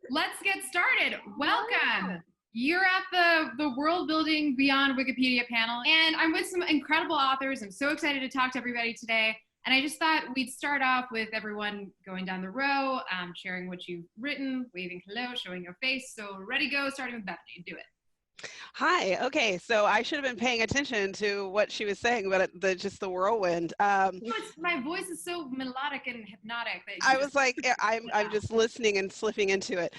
Let's get started. Welcome. You're at the World Building Beyond Wikipedia panel, and I'm with some incredible authors. I'm so excited to talk to everybody today. And I just thought we'd start off with everyone going down the row, sharing what you've written, waving hello, showing your face. So ready, go, starting with Bethany. Do it. Hi. Okay, so I should have been paying attention to what she was saying, but just the whirlwind. My voice is so melodic and hypnotic that I was like, I'm just listening and slipping into it.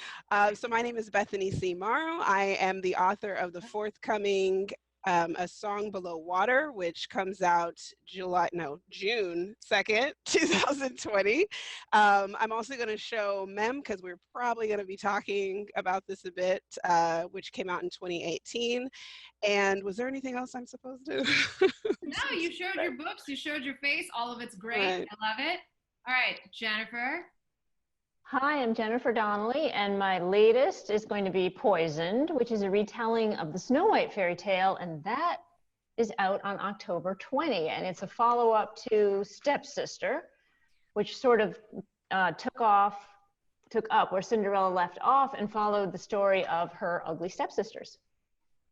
So my name is Bethany C. Morrow. I am the author of the forthcoming A Song Below Water, which comes out June 2nd, 2020. I'm also going to show Mem, because we're probably going to be talking about this a bit, which came out in 2018. And was there anything else I'm supposed to? No, you showed your books, you showed your face. All of it's great. Right. I love it. All right, Jennifer. Hi, I'm Jennifer Donnelly, and my latest is going to be Poisoned, which is a retelling of the Snow White fairy tale, and that is out on October 20, and it's a follow-up to Stepsister, which sort of took up where Cinderella left off and followed the story of her ugly stepsisters.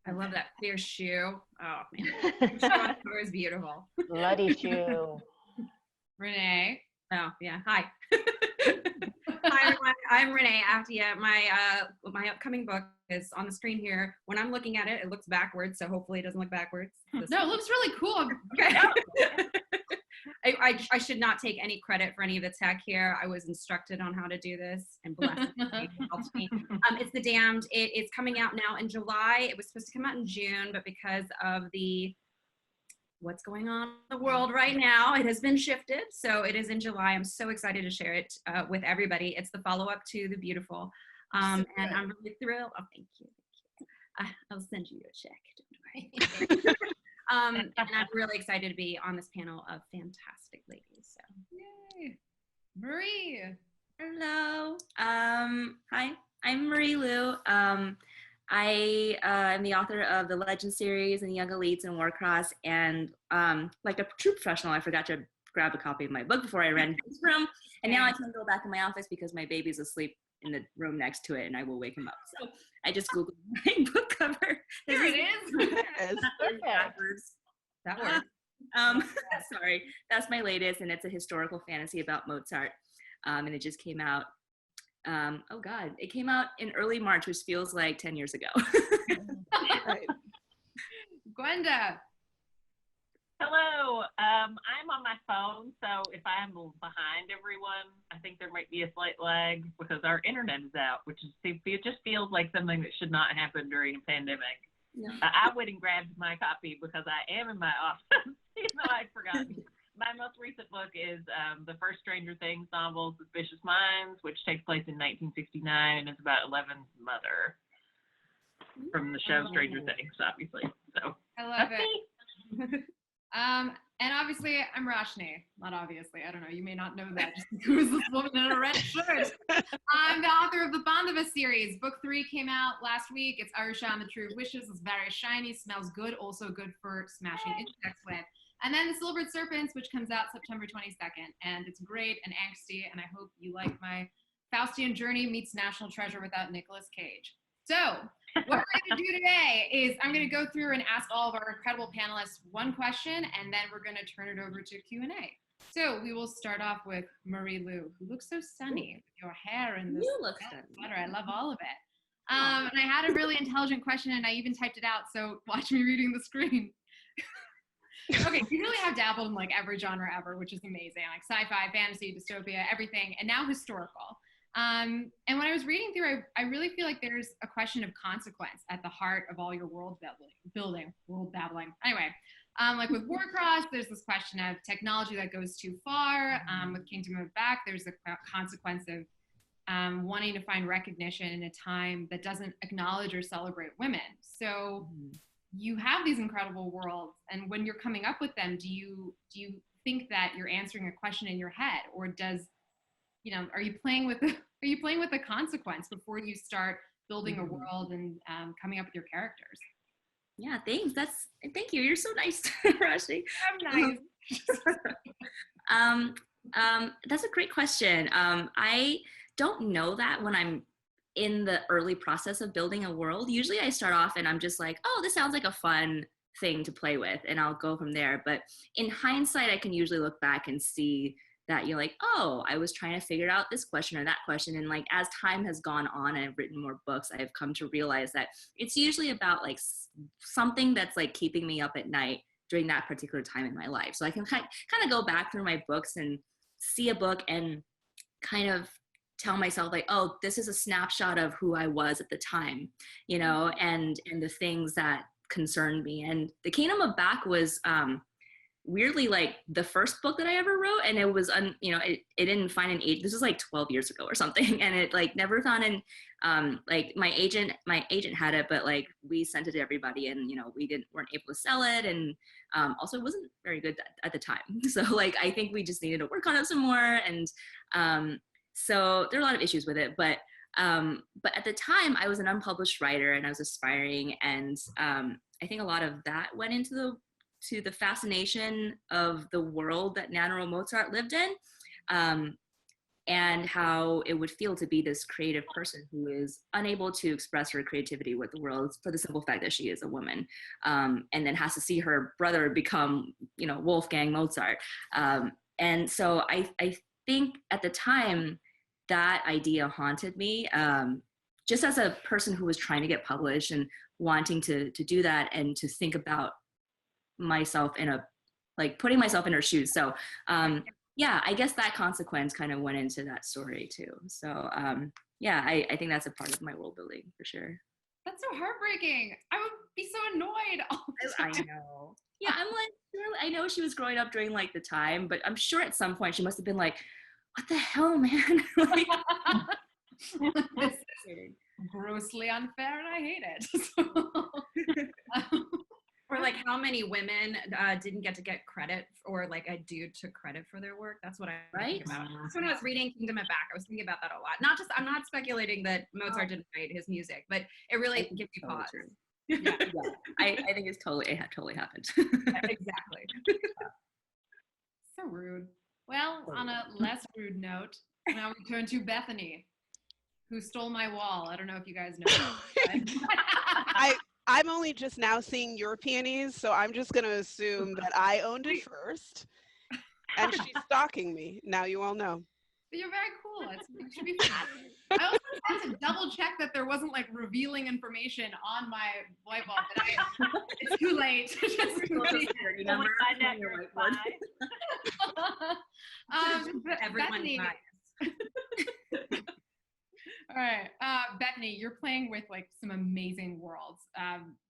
I love that clear shoe. Oh, man. It was beautiful. Bloody shoe. Renee. Oh, yeah. Hi. Hi, everyone. I'm Renée Ahdieh. My upcoming book is on the screen here. When I'm looking at it, it looks backwards, so hopefully it doesn't look backwards. No, it looks really cool. Okay. I should not take any credit for any of the tech here. I was instructed on how to do this, and blessed helped me. It's The Damned. It's coming out now in July. It was supposed to come out in June, but because of what's going on in the world right now, it has been shifted. So it is in July. I'm so excited to share it with everybody. It's the follow-up to The Beautiful. And I'm really thrilled. Oh, thank you. I'll send you a check. Don't worry. And I'm really excited to be on this panel of fantastic ladies. So. Yay. Marie. Hello. Hi, I'm Marie Lu. I am the author of the Legend series and Young Elites and Warcross, and like a true professional, I forgot to grab a copy of my book before I ran into this room, and now I can't go back in my office because my baby's asleep in the room next to it, and I will wake him up. So I just Googled my book cover. There it is. That works. Sorry, that's my latest, and it's a historical fantasy about Mozart, and it just came out. Oh God, it came out in early March, which feels like 10 years ago. Right. Gwenda. Hello, I'm on my phone, so if I'm behind everyone, I think there might be a slight lag because our internet is out, which is, it just feels like something that should not happen during a pandemic. No. I went and grabbed my copy because I am in my office, even though I'd forgotten. My most recent book is the first Stranger Things novel, Suspicious Minds, which takes place in 1969 and is about Eleven's mother from the show Stranger Things, obviously. So I love it. And obviously, I'm Roshani. Not obviously, I don't know. You may not know that just because this woman in a red shirt. I'm the author of the Bond of a series. Book 3 came out last week. It's Arisha and the True Wishes. It's very shiny, smells good, also good for smashing insects with. And then The Silvered Serpents, which comes out September 22nd. And it's great and angsty, and I hope you like my Faustian journey meets National Treasure without Nicolas Cage. So what we're going to do today is I'm going to go through and ask all of our incredible panelists one question, and then we're going to turn it over to Q&A. So we will start off with Marie Lu, who looks so sunny with your hair and this sweater. I love all of it. And I had a really intelligent question, and I even typed it out, so watch me reading the screen. Okay, you really have dabbled in like every genre ever, which is amazing, like sci-fi, fantasy, dystopia, everything, and now historical. And when I was reading through, I really feel like there's a question of consequence at the heart of all your world babbling. Anyway, like with Warcross, there's this question of technology that goes too far. With Kingdom of Back, there's the consequence of wanting to find recognition in a time that doesn't acknowledge or celebrate women. So you have these incredible worlds, and when you're coming up with them, do you think that you're answering a question in your head, or are you playing with the consequence before you start building a world and coming up with your characters? Yeah, thanks. Thank you. You're so nice, Roshani. I'm nice. That's a great question. I don't know that when I'm in the early process of building a world, usually I start off and I'm just like, oh, this sounds like a fun thing to play with, and I'll go from there. But in hindsight, I can usually look back and see that you're like, oh, I was trying to figure out this question or that question. And like, as time has gone on and I've written more books, I've come to realize that it's usually about like something that's like keeping me up at night during that particular time in my life. So I can kind of go back through my books and see a book and kind of tell myself like, oh, this is a snapshot of who I was at the time, you know, and the things that concerned me. And The Kingdom of Back was weirdly like the first book that I ever wrote, and it was you know, it didn't find an age. This was like 12 years ago or something, and it like never found an like my agent had it, but like we sent it to everybody, and you know, weren't able to sell it, and also it wasn't very good at the time. So like I think we just needed to work on it some more, and so there are a lot of issues with it, but at the time I was an unpublished writer and I was aspiring, and I think a lot of that went into the fascination of the world that Nana Mozart lived in, and how it would feel to be this creative person who is unable to express her creativity with the world for the simple fact that she is a woman, and then has to see her brother become, you know, Wolfgang Mozart. And so I think at the time that idea haunted me, just as a person who was trying to get published and wanting to do that and to think about myself putting myself in her shoes. So yeah, I guess that consequence kind of went into that story too. So yeah, I think that's a part of my world building for sure. That's so heartbreaking. I would be so annoyed all the time. I know. Yeah, I'm like, I know she was growing up during like the time, but I'm sure at some point she must have been like, what the hell, man? Like, this is grossly unfair and I hate it. Or like how many women didn't get to get credit, or like a dude took credit for their work. That's what I think about. So when I was reading Kingdom of Back, I was thinking about that a lot. I'm not speculating that Mozart didn't write his music, but it really gives you pause. Yeah. I think it totally happened. Exactly. So rude. Well, on a less rude note, now we turn to Bethany, who stole my wall. I don't know if you guys know. I'm only just now seeing your peonies, so I'm just going to assume that I owned it first, and she's stalking me. Now you all know. But you're very cool. It should be fun. I also had to double check that there wasn't like revealing information on my white wall, but it's too late. Bethany. All right, Bethany, you're playing with like some amazing worlds,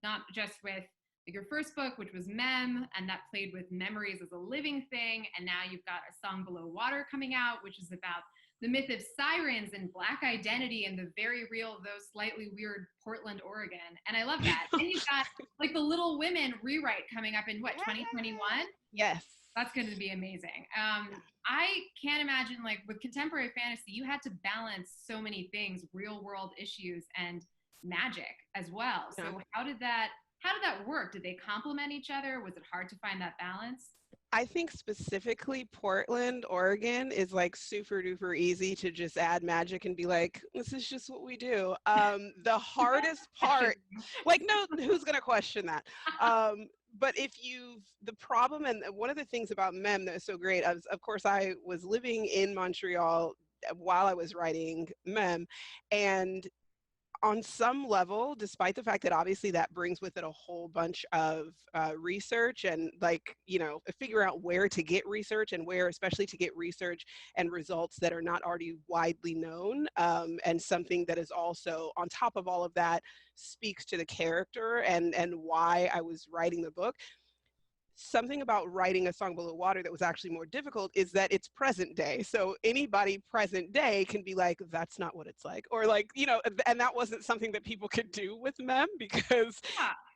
not just with like, your first book, which was Mem, and that played with memories as a living thing, and now you've got A Song Below Water coming out, which is about the myth of sirens and Black identity and the very real, though slightly weird, Portland, Oregon, and I love that. And you've got like the Little Women rewrite coming up in what, 2021? Yes. That's going to be amazing. I can't imagine, like, with contemporary fantasy, you had to balance so many things, real world issues and magic as well. So how did that work? Did they complement each other? Was it hard to find that balance? I think specifically Portland, Oregon is like super duper easy to just add magic and be like, this is just what we do. The hardest part, like, no, who's going to question that? But the problem, and one of the things about Mem that is so great, of course, I was living in Montreal while I was writing Mem, and on some level, despite the fact that obviously that brings with it a whole bunch of research and like, you know, figure out where to get research and where especially to get research and results that are not already widely known, and something that is also on top of all of that speaks to the character and why I was writing the book. Something about writing A Song Below Water that was actually more difficult is that it's present day. So anybody present day can be like, that's not what it's like. Or like, you know, and that wasn't something that people could do with Mem because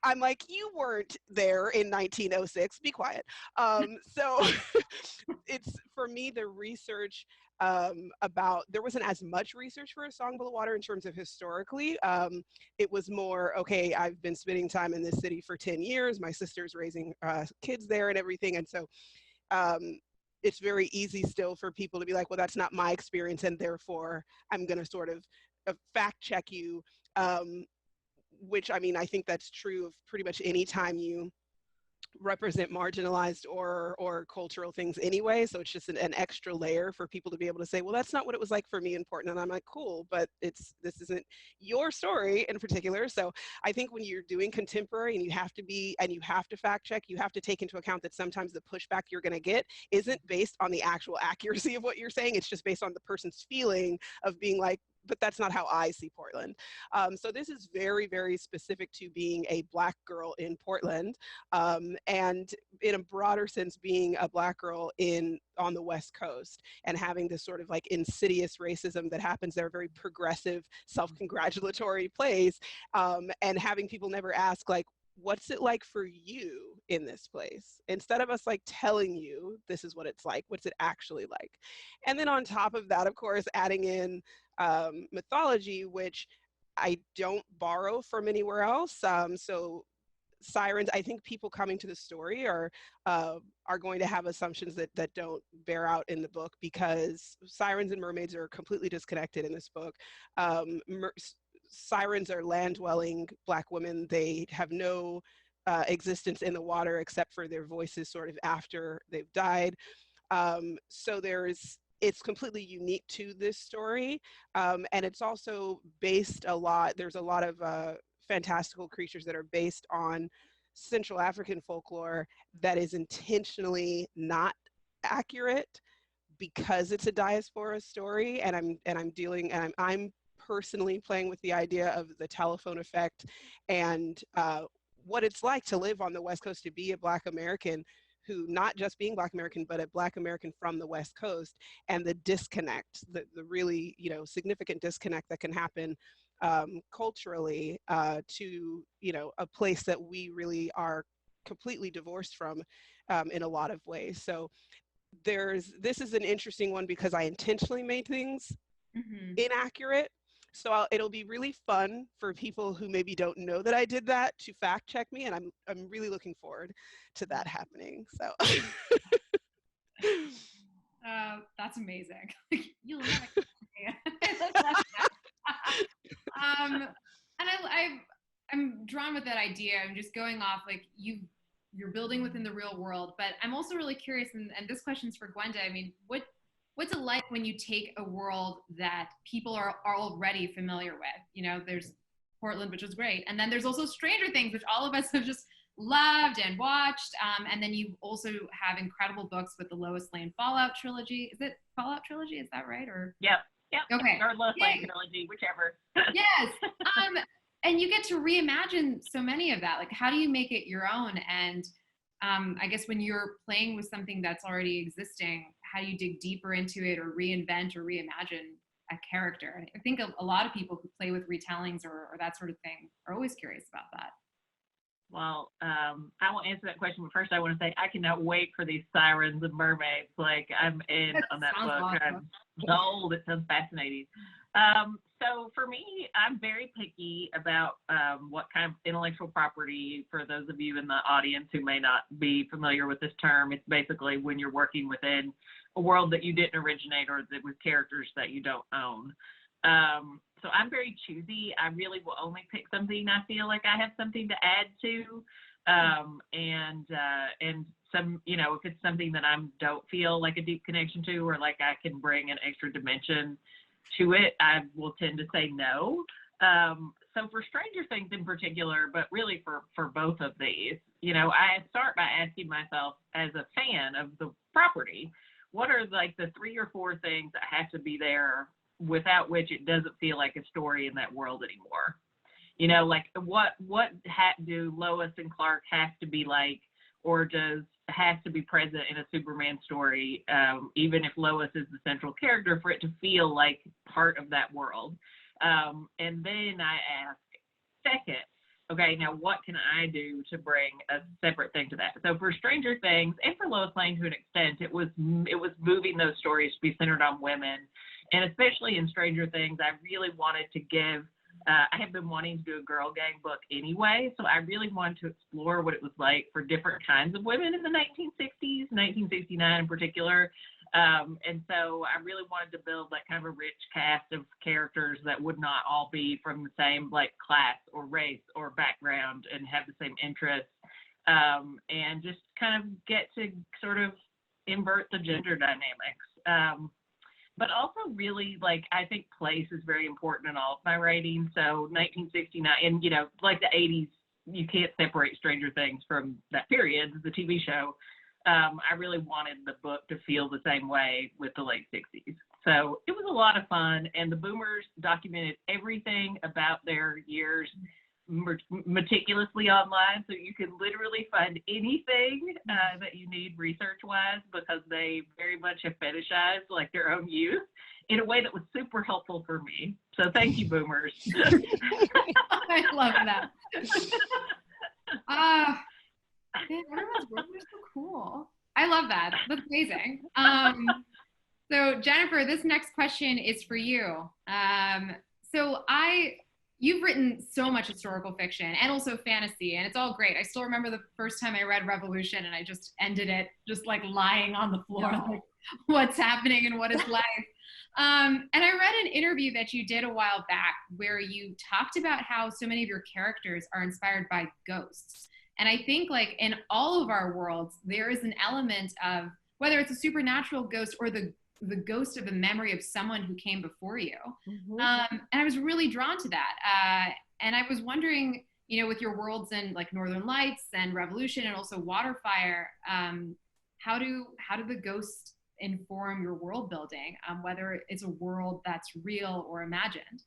I'm like, you weren't there in 1906, be quiet. So it's, for me, the research there wasn't as much research for A Song Below Water in terms of historically. It was more, okay, I've been spending time in this city for 10 years. My sister's raising kids there and everything. And so it's very easy still for people to be like, well, that's not my experience. And therefore I'm going to sort of fact check you, which, I mean, I think that's true of pretty much any time you represent marginalized or cultural things anyway. So it's just an extra layer for people to be able to say, well, that's not what it was like for me in Portland. And I'm like, cool, but this isn't your story in particular. So I think when you're doing contemporary and you have to fact check, you have to take into account that sometimes the pushback you're going to get isn't based on the actual accuracy of what you're saying. It's just based on the person's feeling of being like, but that's not how I see Portland. So this is very, very specific to being a Black girl in Portland, and in a broader sense, being a Black girl on the West Coast and having this sort of like insidious racism that happens there, a very progressive, self-congratulatory place, and having people never ask, like, what's it like for you in this place? Instead of us like telling you this is what it's like, what's it actually like? And then on top of that, of course, adding in mythology, which I don't borrow from anywhere else. So sirens, I think people coming to the story are going to have assumptions that don't bear out in the book, because sirens and mermaids are completely disconnected in this book. Sirens are land-dwelling Black women. They have no existence in the water except for their voices sort of after they've died. So it's completely unique to this story. And it's also based there's a lot of fantastical creatures that are based on Central African folklore that is intentionally not accurate because it's a diaspora story. And I'm personally playing with the idea of the telephone effect and what it's like to live on the West Coast, to be a Black American who, not just being Black American, but a Black American from the West Coast, and the disconnect, the really, significant disconnect that can happen culturally to, a place that we really are completely divorced from in a lot of ways. So this is an interesting one because I intentionally made things inaccurate. So it'll be really fun for people who maybe don't know that I did that to fact check me, and I'm really looking forward to that happening. So that's amazing. You'll never get me. And I'm drawn with that idea. I'm just going off like you're building within the real world, but I'm also really curious, and this question's for Gwenda. I mean, what's it like when you take a world that people are already familiar with? There's Portland, which was great. And then there's also Stranger Things, which all of us have just loved and watched. And then you also have incredible books with the Lois Lane Fallout trilogy. Is it Fallout trilogy? Is that right? Or Yep. Okay. Or Lois Lane trilogy, whichever. Yes. And you get to reimagine so many of that. Like, how do you make it your own? And I guess when you're playing with something that's already existing, how do you dig deeper into it or reinvent or reimagine a character? And I think a lot of people who play with retellings or that sort of thing are always curious about that. Well, I will answer that question, but first I want to say I cannot wait for these sirens and mermaids. Like, I'm in on that book. Awesome. I'm sold. It sounds fascinating. So for me, I'm very picky about what kind of intellectual property. For those of you in the audience who may not be familiar with this term, it's basically when you're working within a world that you didn't originate or that with characters that you don't own. So I'm very choosy. I really will only pick something I feel like I have something to add to. And some, if it's something that I don't feel like a deep connection to, or like I can bring an extra dimension to it, I will tend to say no. So for Stranger Things in particular, but really for both of these, I start by asking myself as a fan of the property, what are like the 3 or 4 things that have to be there without which it doesn't feel like a story in that world anymore? Like what do Lois and Clark have to be like, or has to be present in a Superman story, even if Lois is the central character, for it to feel like part of that world. And then I ask, second, okay, now what can I do to bring a separate thing to that? So for Stranger Things, and for Lois Lane to an extent, it was moving those stories to be centered on women. And especially in Stranger Things, I really wanted to give, I have been wanting to do a girl gang book anyway, so I really wanted to explore what it was like for different kinds of women in the 1960s, 1969 in particular, And so I really wanted to build like kind of a rich cast of characters that would not all be from the same like class or race or background and have the same interests, and just kind of get to sort of invert the gender dynamics. But also really, like, I think place is very important in all of my writing. So 1969, and, you know, like the 80s, you can't separate Stranger Things from that period, the TV show. I really wanted the book to feel the same way with the late 60s. So it was a lot of fun, and the boomers documented everything about their years meticulously online, so you can literally find anything that you need research-wise, because they very much have fetishized like their own youth in a way that was super helpful for me. So thank you, boomers. I love that. Man, everyone's work is so cool. I love that. That's amazing. So Jennifer, this next question is for you. You've written so much historical fiction and also fantasy, and it's all great. I still remember the first time I read Revolution, and I just ended it just like lying on the floor, like, what's happening and what is life? And I read an interview that you did a while back where you talked about how so many of your characters are inspired by ghosts. And I think like in all of our worlds, there is an element of, whether it's a supernatural ghost or the ghost of a memory of someone who came before you. Mm-hmm. And I was really drawn to that. And I was wondering, you know, with your worlds in like Northern Lights and Revolution and also Waterfire, how do the ghosts inform your world building, whether it's a world that's real or imagined?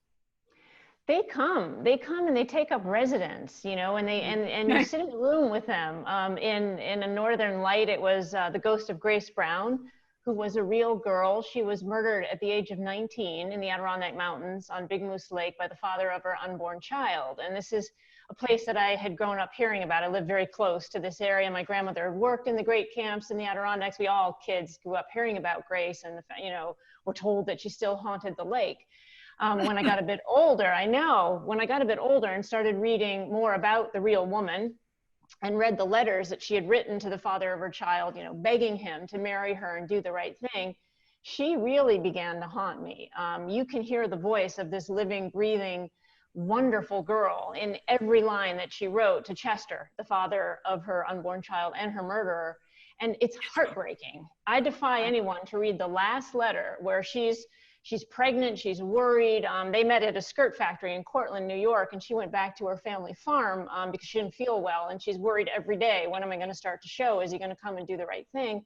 They come and they take up residence, you know, and you sit in a room with them. In A Northern Light, it was the ghost of Grace Brown, who was a real girl. She was murdered at the age of 19 in the Adirondack Mountains on Big Moose Lake by the father of her unborn child. And this is a place that I had grown up hearing about. I lived very close to this area. My grandmother worked in the great camps in the Adirondacks. We all kids grew up hearing about Grace, and were told that she still haunted the lake. When I got a bit older, and started reading more about the real woman, and read the letters that she had written to the father of her child, you know, begging him to marry her and do the right thing, she really began to haunt me. You can hear the voice of this living, breathing, wonderful girl in every line that she wrote to Chester, the father of her unborn child and her murderer. And it's heartbreaking. I defy anyone to read the last letter where she's pregnant, she's worried. They met at a skirt factory in Cortland, New York, and she went back to her family farm because she didn't feel well, and she's worried every day, when am I gonna start to show? Is he gonna come and do the right thing?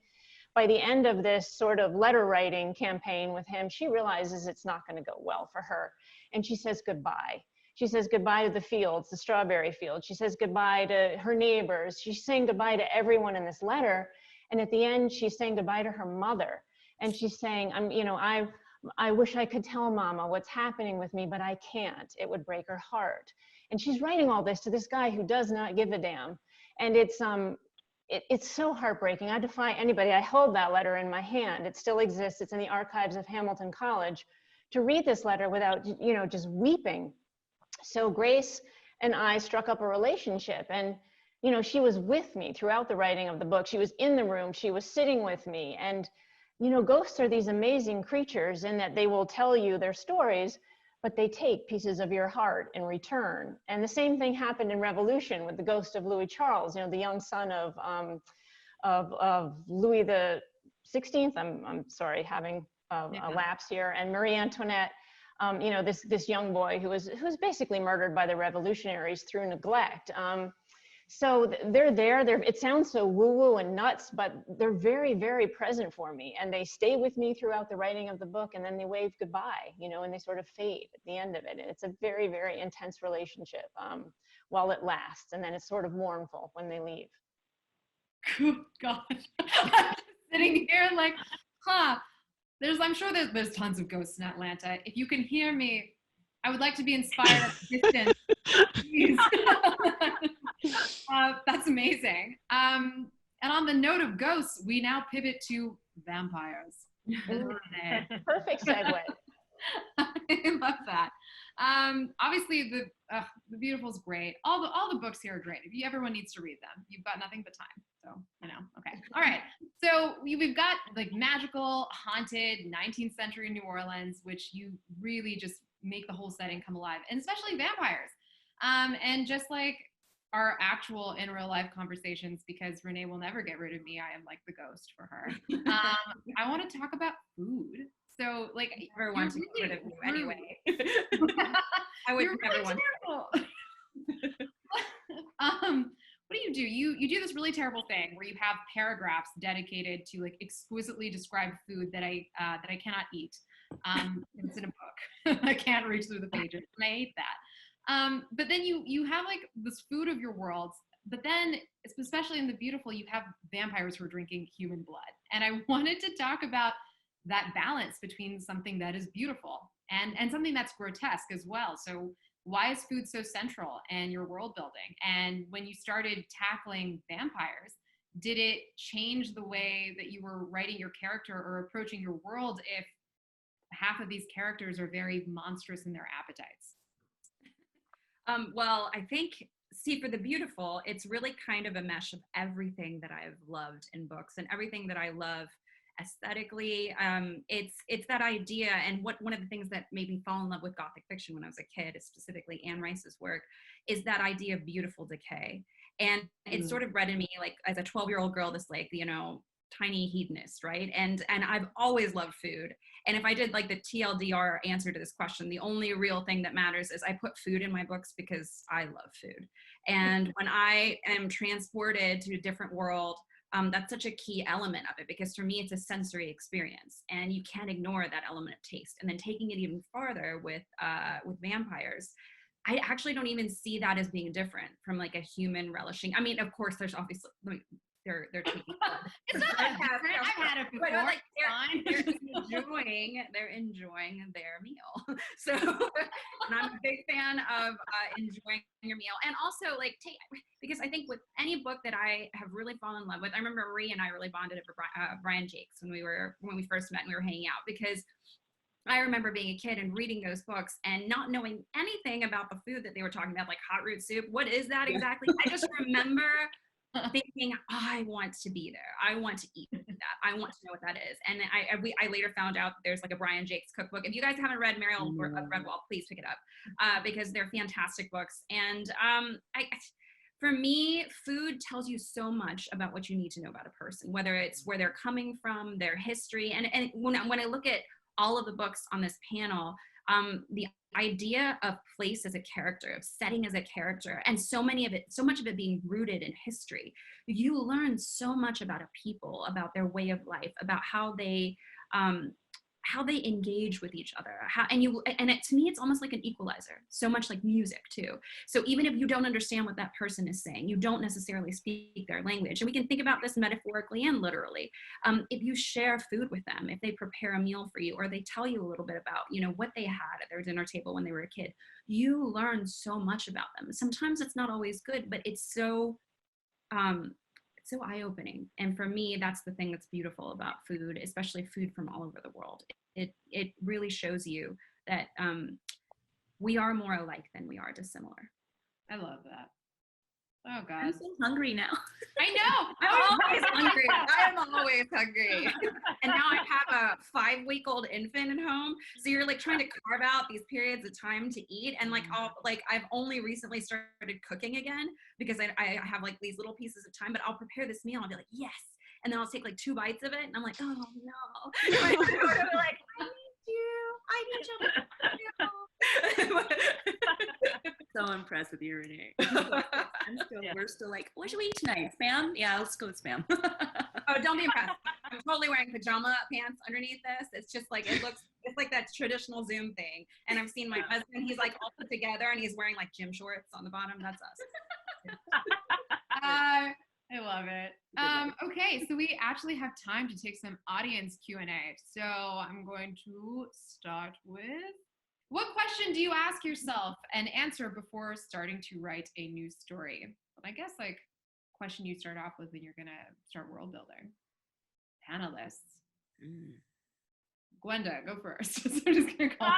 By the end of this sort of letter writing campaign with him, she realizes it's not gonna go well for her. And she says goodbye. She says goodbye to the fields, the strawberry fields. She says goodbye to her neighbors. She's saying goodbye to everyone in this letter. And at the end, she's saying goodbye to her mother. And she's saying, I wish I could tell Mama what's happening with me, but I can't. It would break her heart. And she's writing all this to this guy who does not give a damn. And it's so heartbreaking. I defy anybody. I hold that letter in my hand. It still exists. It's in the archives of Hamilton College. To read this letter without, just weeping. So Grace and I struck up a relationship, and she was with me throughout the writing of the book. She was in the room. She was sitting with me. And ghosts are these amazing creatures in that they will tell you their stories, but they take pieces of your heart in return. And the same thing happened in Revolution with the ghost of Louis Charles, the young son of Louis the 16th. I'm sorry, having a lapse here. And Marie Antoinette, this young boy who was basically murdered by the revolutionaries through neglect. So they're there. It sounds so woo-woo and nuts, but they're very, very present for me. And they stay with me throughout the writing of the book, and then they wave goodbye, and they sort of fade at the end of it. And it's a very, very intense relationship while it lasts. And then it's sort of mournful when they leave. Good God. I'm sitting here like, I'm sure there's tons of ghosts in Atlanta. If you can hear me, I would like to be inspired at a distance. Please. That's amazing. And on the note of ghosts, we now pivot to vampires. Perfect segue. I love that. Obviously, the Beautiful is great. All the books here are great. If everyone needs to read them, you've got nothing but time. so I know. Okay. All right. So we've got like magical, haunted 19th century New Orleans, which you really just make the whole setting come alive, and especially vampires. And just like our actual in real life conversations, because Renée will never get rid of me. I am like the ghost for her. I want to talk about food. So like, I never want to get rid of you anyway. I would You're never really want what do? You do this really terrible thing where you have paragraphs dedicated to like exquisitely described food that I cannot eat. It's in a book. I can't reach through the pages, and I hate that. But then you have like this food of your worlds, but then especially in The Beautiful, you have vampires who are drinking human blood. And I wanted to talk about that balance between something that is beautiful and something that's grotesque as well. So why is food so central in your world building? And when you started tackling vampires, did it change the way that you were writing your character or approaching your world if half of these characters are very monstrous in their appetites? Well, I think, see, for The Beautiful, it's really kind of a mesh of everything that I've loved in books and everything that I love aesthetically. It's that idea, and one of the things that made me fall in love with Gothic fiction when I was a kid, specifically Anne Rice's work, is that idea of beautiful decay. And it's sort of read in me, like as a 12-year-old girl, this like, you know, tiny hedonist, right? And I've always loved food. And if I did like the TLDR answer to this question, the only real thing that matters is I put food in my books because I love food. And when I am transported to a different world, that's such a key element of it, because for me, it's a sensory experience, and you can't ignore that element of taste. And then taking it even farther with vampires, I actually don't even see that as being different from like a human relishing. I mean, of course, there's obviously they're taking it's not that different. I've had it before. But like they're enjoying their meal. So, and I'm a big fan of enjoying your meal, and also like because I think with any book that I have really fallen in love with, I remember Marie and I really bonded over Brian Jakes when we first met and we were hanging out, because I remember being a kid and reading those books and not knowing anything about the food that they were talking about, like hot root soup. What is that exactly? I just remember thinking, I want to be there. I want to eat that. I want to know what that is. And I later found out there's like a Brian Jakes cookbook. If you guys haven't read Mariel or Redwall, please pick it up because they're fantastic books. And for me, food tells you so much about what you need to know about a person, whether it's where they're coming from, their history. And when I look at all of the books on this panel, the idea of place as a character, of setting as a character, and so much of it being rooted in history, you learn so much about a people, about their way of life, about how they engage with each other, to me, it's almost like an equalizer, so much like music too. So even if you don't understand what that person is saying, you don't necessarily speak their language. And we can think about this metaphorically and literally. If you share food with them, if they prepare a meal for you, or they tell you a little bit about, you know, what they had at their dinner table when they were a kid, you learn so much about them. Sometimes it's not always good, but it's so eye-opening. And for me, that's the thing that's beautiful about food, especially food from all over the world. It really shows you that we are more alike than we are dissimilar. I love that. Oh God, I'm so hungry now. I know. I'm always hungry. I am always hungry. And now I have a 5-week-old infant at home, so you're like trying to carve out these periods of time to eat. And I've only recently started cooking again because I have like these little pieces of time. But I'll prepare this meal. I'll be like, yes, and then I'll take like 2 bites of it, and I'm like, oh no. Like, I need you. So impressed with you, Renée. We're still like, what should we eat tonight? Spam? Yeah, let's go with spam. Oh, don't be impressed. I'm totally wearing pajama pants underneath this. It's just like, it's like that traditional Zoom thing. And I've seen my husband, he's like all put together and he's wearing like gym shorts on the bottom. That's us. I love it. Okay, so we actually have time to take some audience Q&A. So I'm going to start with, what question do you ask yourself and answer before starting to write a new story? But I guess like question you start off with when you're gonna start world building. Panelists. Gwenda, go first. So I'm just gonna call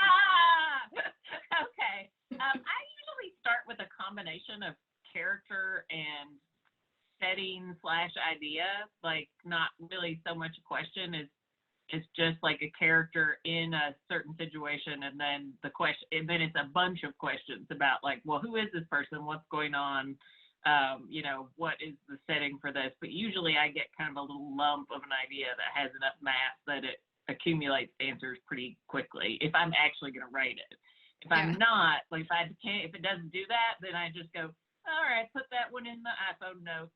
Okay. I usually start with a combination of character and setting / idea, like not really so much a question. It's just like a character in a certain situation, and then the question, and then it's a bunch of questions about like, well, who is this person? What's going on? You know, what is the setting for this? But usually I get kind of a little lump of an idea that has enough mass that it accumulates answers pretty quickly if I'm actually going to write it. If I'm not, like if it doesn't do that, then I just go, all right, put that one in the iPhone notes.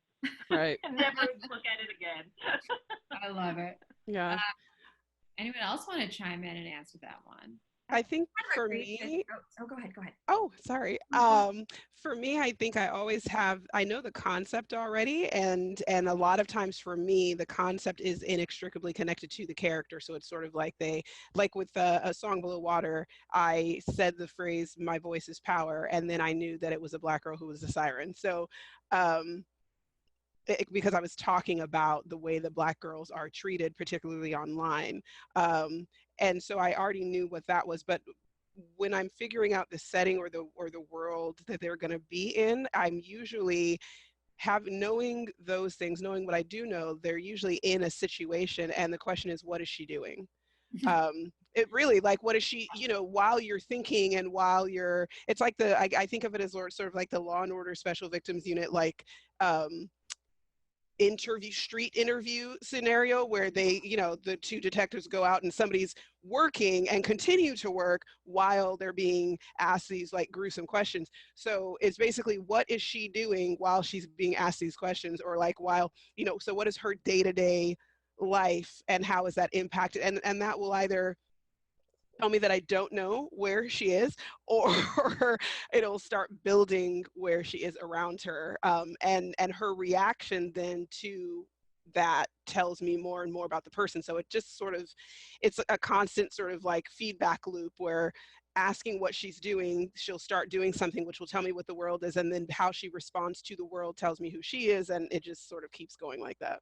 Right. And never look at it again. I love it. Yeah. Anyone else want to chime in and answer that one? I think for me, go ahead. oh, sorry. For me, I think I always I know the concept already, and a lot of times for me, the concept is inextricably connected to the character. So it's sort of like like with A Song Below Water, I said the phrase, "My voice is power," and then I knew that it was a Black girl who was a siren. So, because I was talking about the way that Black girls are treated, particularly online. And so I already knew what that was, but when I'm figuring out the setting or the world that they're going to be in, I'm usually knowing those things, knowing what I do know, they're usually in a situation, and the question is, what is she doing? It really, like, what is she, you know, while you're thinking and while you're, it's like I think of it as sort of like the Law and Order Special Victims Unit, like, street interview scenario where they, you know, the two detectives go out and somebody's working and continue to work while they're being asked these like gruesome questions. So it's basically, what is she doing while she's being asked these questions, or like while, you know, so what is her day-to-day life and how is that impacted? And that will either tell me that I don't know where she is, or it'll start building where she is around her. And her reaction then to that tells me more and more about the person. So it just sort of, it's a constant sort of like feedback loop where asking what she's doing, she'll start doing something which will tell me what the world is, and then how she responds to the world tells me who she is, and it just sort of keeps going like that.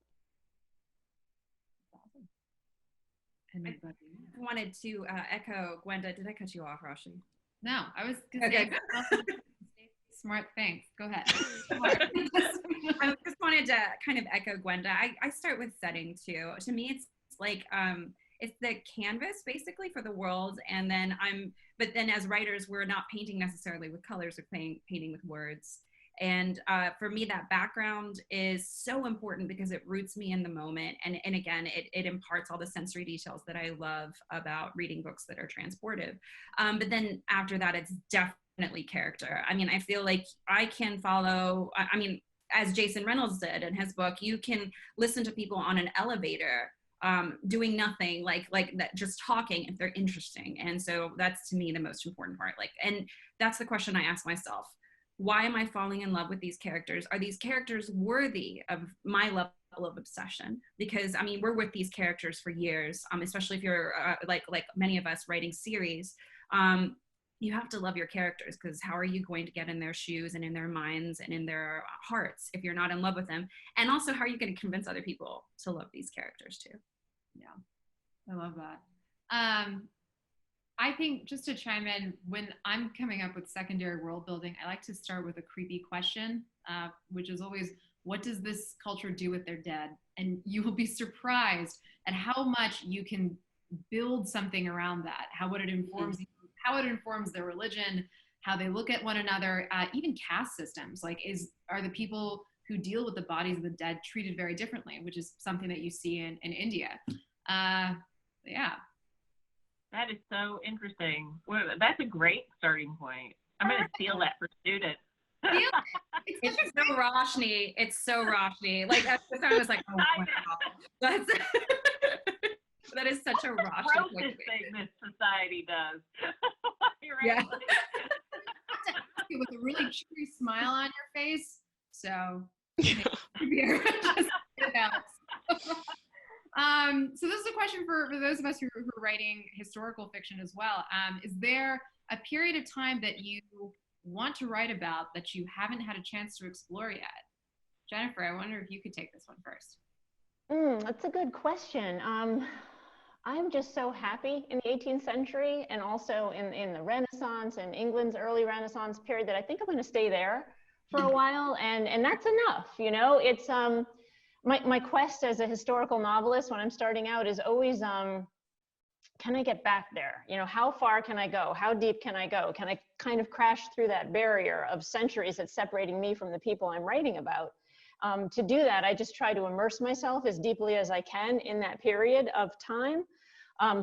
Anybody? I wanted to echo Gwenda. Did I cut you off, Roshani? No, I was going to say smart. Thanks. Go ahead. I just wanted to kind of echo Gwenda. I start with setting too. To me, it's like it's the canvas basically for the world, and then but then as writers, we're not painting necessarily with colors, we're painting with words. And for me, that background is so important because it roots me in the moment. And again, it imparts all the sensory details that I love about reading books that are transportive. But then after that, it's definitely character. I mean, I feel like I can follow, I mean, as Jason Reynolds did in his book, you can listen to people on an elevator doing nothing, like that, just talking if they're interesting. And so that's to me the most important part. Like, and that's the question I ask myself. Why am I falling in love with these characters? Are these characters worthy of my level of obsession? Because I mean, we're with these characters for years, especially if you're like many of us writing series. You have to love your characters, because how are you going to get in their shoes and in their minds and in their hearts if you're not in love with them? And also, how are you going to convince other people to love these characters too? Yeah, I love that. I think, just to chime in, when I'm coming up with secondary world building, I like to start with a creepy question, which is always, what does this culture do with their dead? And you will be surprised at how much you can build something around that, how it informs their religion, how they look at one another, even caste systems. Like, are the people who deal with the bodies of the dead treated very differently, which is something that you see in India. Yeah. That is so interesting. Well, that's a great starting point. I'm going to steal that for students. It's so Roshani. It's so Roshani. Like, at the time I was like, oh wow. That is such a Roshani thing this society does. Yeah. With a really cheery smile on your face. So, so this is a question for those of us who are writing historical fiction as well. Is there a period of time that you want to write about that you haven't had a chance to explore yet? Jennifer, I wonder if you could take this one first. That's a good question. I'm just so happy in the 18th century and also in the Renaissance and England's early Renaissance period that I think I'm going to stay there for a while, and that's enough, you know. It's my quest as a historical novelist when I'm starting out is always can I get back there? You know, how far can I go? How deep can I go? Can I kind of crash through that barrier of centuries that's separating me from the people I'm writing about? To do that, I just try to immerse myself as deeply as I can in that period of time.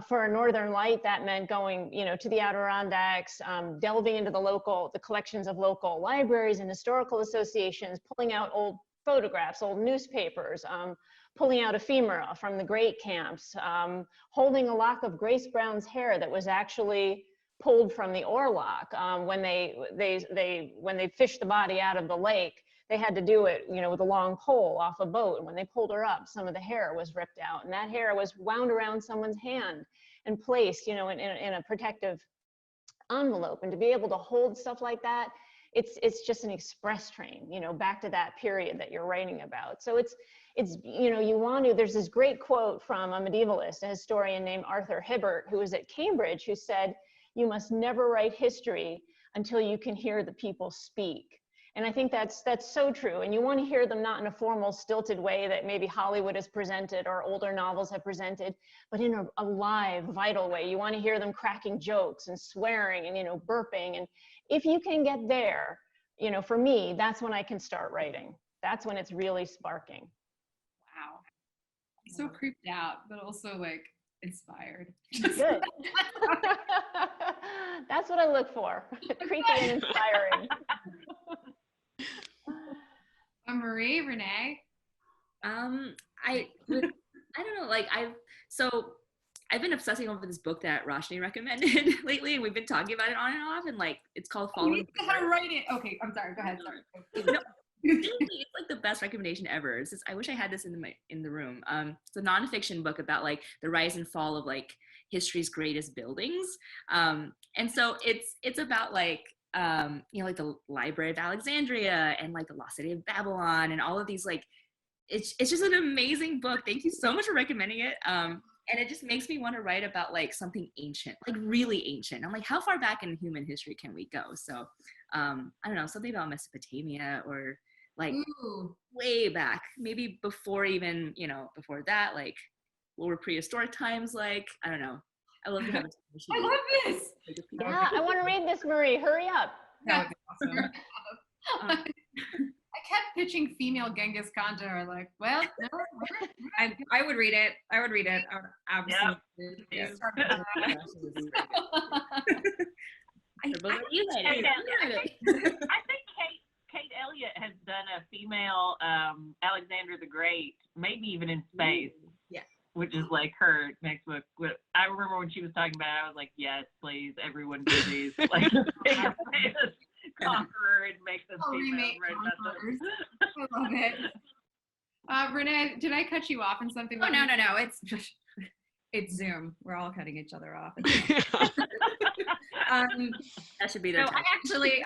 For a Northern Light, that meant going, you know, to the Adirondacks, delving into the collections of local libraries and historical associations, pulling out old photographs, old newspapers, pulling out ephemera from the great camps, holding a lock of Grace Brown's hair that was actually pulled from the oarlock. When they fished the body out of the lake, they had to do it, you know, with a long pole off a boat. And when they pulled her up, some of the hair was ripped out, and that hair was wound around someone's hand and placed, you know, in a protective envelope. And to be able to hold stuff like that, it's just an express train, you know, back to that period that you're writing about. So it's you know, there's this great quote from a medievalist, a historian named Arthur Hibbert, who was at Cambridge, who said, "You must never write history until you can hear the people speak." And I think that's so true. And you want to hear them not in a formal, stilted way that maybe Hollywood has presented or older novels have presented, but in a live, vital way. You want to hear them cracking jokes and swearing and, you know, burping. And if you can get there, you know, for me, that's when I can start writing. That's when it's really sparking. Wow. I'm so creeped out, but also like inspired. Good. That's what I look for. Creepy and inspiring. Marie, Renee? I don't know, like I've been obsessing over this book that Roshani recommended lately, and we've been talking about it on and off, and like it's called Falling. You need to write it. Okay, I'm sorry. Go ahead. Sorry. No, it's like the best recommendation ever. It's just, I wish I had this in the room. It's a nonfiction book about like the rise and fall of like history's greatest buildings, and so it's about like you know, like the Library of Alexandria and like the Lost City of Babylon and all of these, like it's just an amazing book. Thank you so much for recommending it. And it just makes me want to write about like something ancient, like really ancient. I'm like, how far back in human history can we go? So I don't know, something about Mesopotamia or like way back, maybe before even, you know, before that, like what were prehistoric times like? I don't know. I love to have a I love this. Yeah, I want to read this, Marie. Hurry up. That would be awesome. I kept pitching female Genghis Khan to her, like, well, no, I would read it. I would read it. I would absolutely. Yeah. I think Kate Elliott has done a female Alexander the Great, maybe even in space. Yeah. Which is like her next book. I remember when she was talking about it, I was like, yes, please, everyone do these. Like, conqueror and make them female. Right about them. I love it. Renee, did I cut you off in something? Oh, no. It's Zoom. We're all cutting each other off. That should be their title.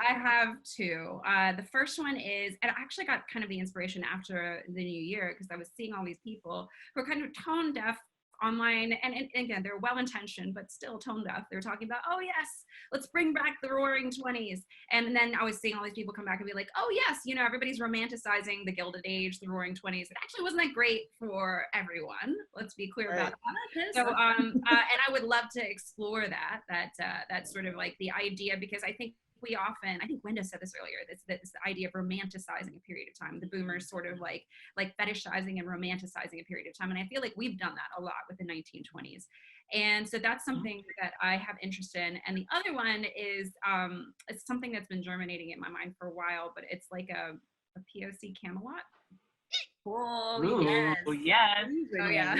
I have two. The first one is, and I actually got kind of the inspiration after the new year because I was seeing all these people who are kind of tone deaf online, and again, they're well-intentioned, but still tone deaf. They're talking about, oh yes, let's bring back the Roaring 20s. And then I was seeing all these people come back and be like, oh yes, you know, everybody's romanticizing the Gilded Age, the Roaring 20s. It actually wasn't that great for everyone. Let's be clear about that. So, and I would love to explore that sort of like the idea, because I think Gwenda said this earlier, this idea of romanticizing a period of time, the boomers sort of like fetishizing and romanticizing a period of time. And I feel like we've done that a lot with the 1920s. And so that's something that I have interest in. And the other one is, it's something that's been germinating in my mind for a while, but it's like a POC Camelot. Oh, ooh, yes. Yes. Oh, yeah.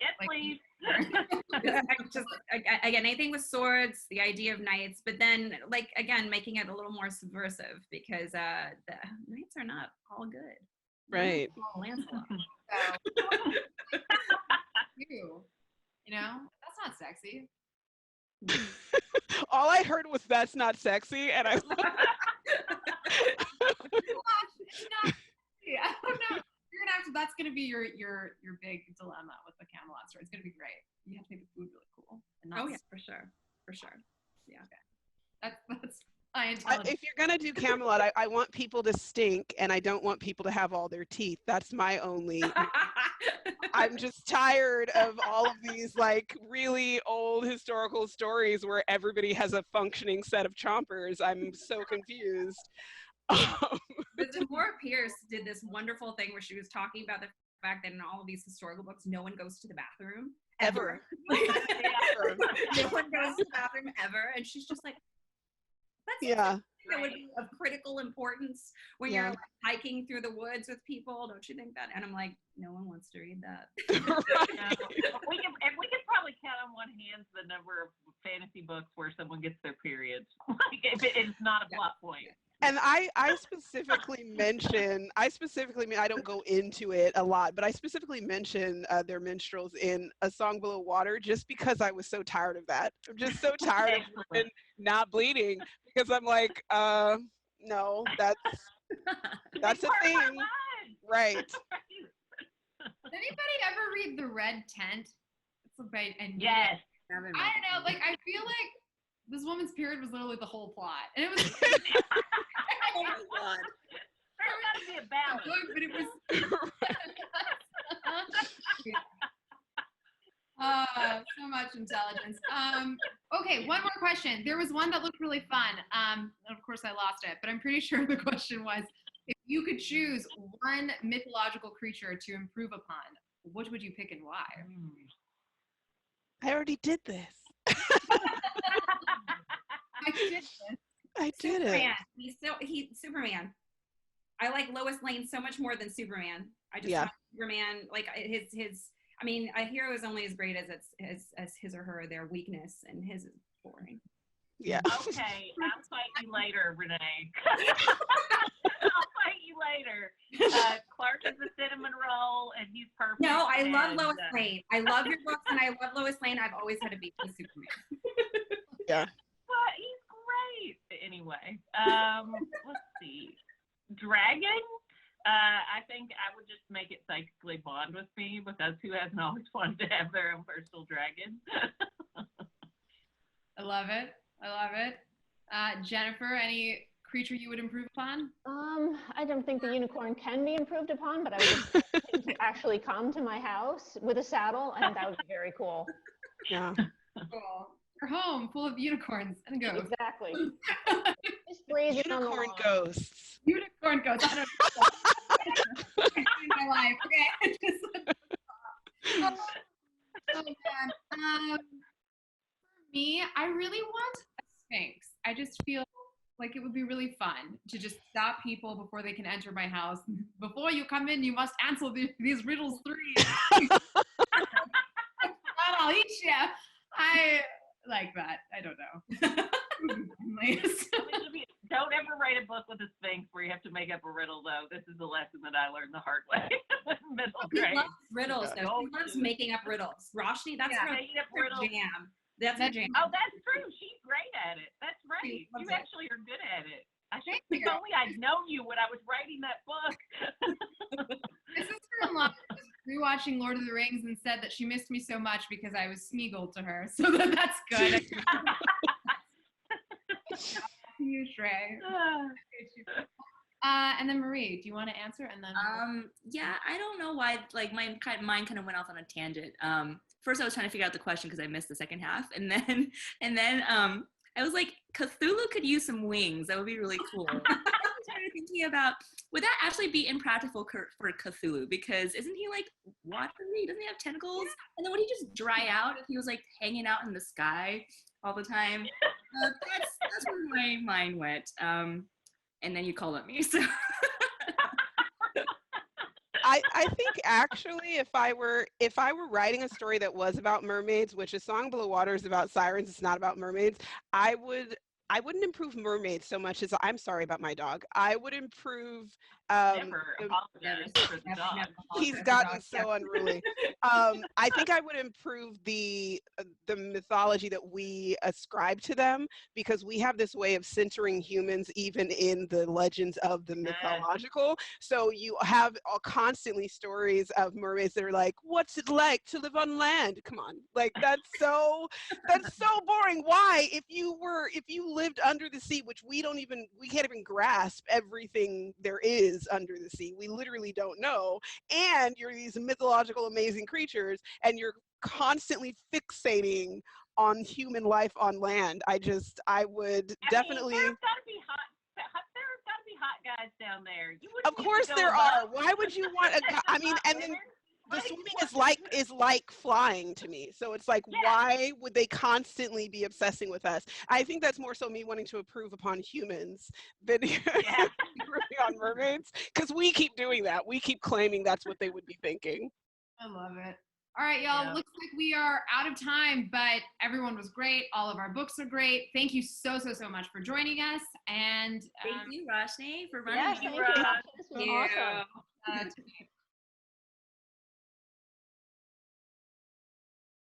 Yes, please. Just again, anything with swords, the idea of knights, but then like again, making it a little more subversive, because the knights are not all good. Right. All Lancelot. So, you know, that's not sexy. All I heard was "that's not sexy," and I. It's not sexy. I don't know. You're gonna have to. That's gonna be your big dilemma with the Camelot story. It's gonna be great. You have to make the food really cool. And Oh yeah, for sure. Yeah. Okay. intelligence. If you're gonna do Camelot, I want people to stink, and I don't want people to have all their teeth. That's my only. I'm just tired of all of these like really old historical stories where everybody has a functioning set of chompers. I'm so confused. But Zamora Pierce did this wonderful thing where she was talking about the fact that in all of these historical books, no one goes to the bathroom ever. Ever. No one goes to the bathroom ever, and she's just like, that's something that would be of critical importance when you're like hiking through the woods with people. Don't you think that? And I'm like, no one wants to read that. We could probably count on one hand the number of fantasy books where someone gets their periods. Like if it's not a plot point. And I specifically mention, I don't go into it a lot, but I specifically mention their minstrels in A Song Below Water just because I was so tired of that. I'm just so tired of women not bleeding because I'm like, no, that's a thing. Right. Did anybody ever read The Red Tent? It's about, and yes. I don't know, like I feel like this woman's period was literally the whole plot. And it was Oh my God. There's got to be a balance. but it was so much intelligence. Okay, one more question. There was one that looked really fun. Of course I lost it, but I'm pretty sure the question was, if you could choose one mythological creature to improve upon, what would you pick and why? I already did this. I did this. I did Superman. it. He's Superman. I like Lois Lane so much more than Superman. I just want Superman, like his. I mean, a hero is only as great as his or her their weakness, and his is boring. Yeah. Okay, I'll fight you later, Renee. I'll fight you later. Clark is a cinnamon roll, and he's perfect. No, I love Lois Lane. I love your books, and I love Lois Lane. I've always had a beef with Superman. Yeah. But he's great. Anyway, let's see. Dragon? I think I would just make it psychically bond with me because who hasn't always wanted to have their own personal dragon? I love it. I love it. Jennifer, any creature you would improve upon? I don't think the unicorn can be improved upon, but I would just like him to actually come to my house with a saddle, and that would be very cool. Yeah. Cool. Your home full of unicorns and ghosts. Exactly. Just blazing on the Unicorn lawn. ghosts. Unicorn ghosts. I don't know. In my life. Okay. Oh man. For me, I really want a sphinx. I just feel like it would be really fun to just stop people before they can enter my house. Before you come in, you must answer these riddles 3. I'll eat you. I like that. I don't know. Don't ever write a book with a sphinx where you have to make up a riddle, though. This is a lesson that I learned the hard way. Middle grade. He loves riddles, though. He loves making up riddles. Roshani, that's her jam. That's her jam. Oh, that's true. She's great at it. That's right. You actually are good at it. If only I'd known you when I was writing that book. My sister-in-law was rewatching Lord of the Rings and said that she missed me so much because I was Smeagol to her. So that's good. You, Shrey. And then Marie, do you want to answer? And then yeah, I don't know why. Like mine kind of went off on a tangent. First, I was trying to figure out the question because I missed the second half, and then I was like, Cthulhu could use some wings. That would be really cool. I was thinking about, would that actually be impractical for Cthulhu? Because isn't he like watery? Doesn't he have tentacles? And then would he just dry out if he was like hanging out in the sky all the time? That's where my mind went. And then you called at me. So I think actually if I were writing a story that was about mermaids, which A Song Below Water is about sirens, it's not about mermaids, I wouldn't improve mermaids so much as, I'm sorry about my dog, I would improve Never the- apologize for the dog. He's gotten so unruly. I think I would improve the mythology that we ascribe to them, because we have this way of centering humans even in the legends of the mythological. So you have constantly stories of mermaids that are like, what's it like to live on land? Come on, like that's so boring. Why, if you lived under the sea, which we can't even grasp everything there is under the sea. We literally don't know. And you're these mythological amazing creatures, and you're constantly fixating on human life on land. I would definitely. There's gotta be hot guys down there. Of course there are. Why would you want a guy? I mean, and then the swimming is like flying to me. So it's like, why would they constantly be obsessing with us? I think that's more so me wanting to improve upon humans than improving on mermaids, because we keep doing that. We keep claiming that's what they would be thinking. I love it. All right, y'all, looks like we are out of time, but everyone was great. All of our books are great. Thank you so much for joining us. And thank you, Roshani, for running. Yes, thank you. This was awesome.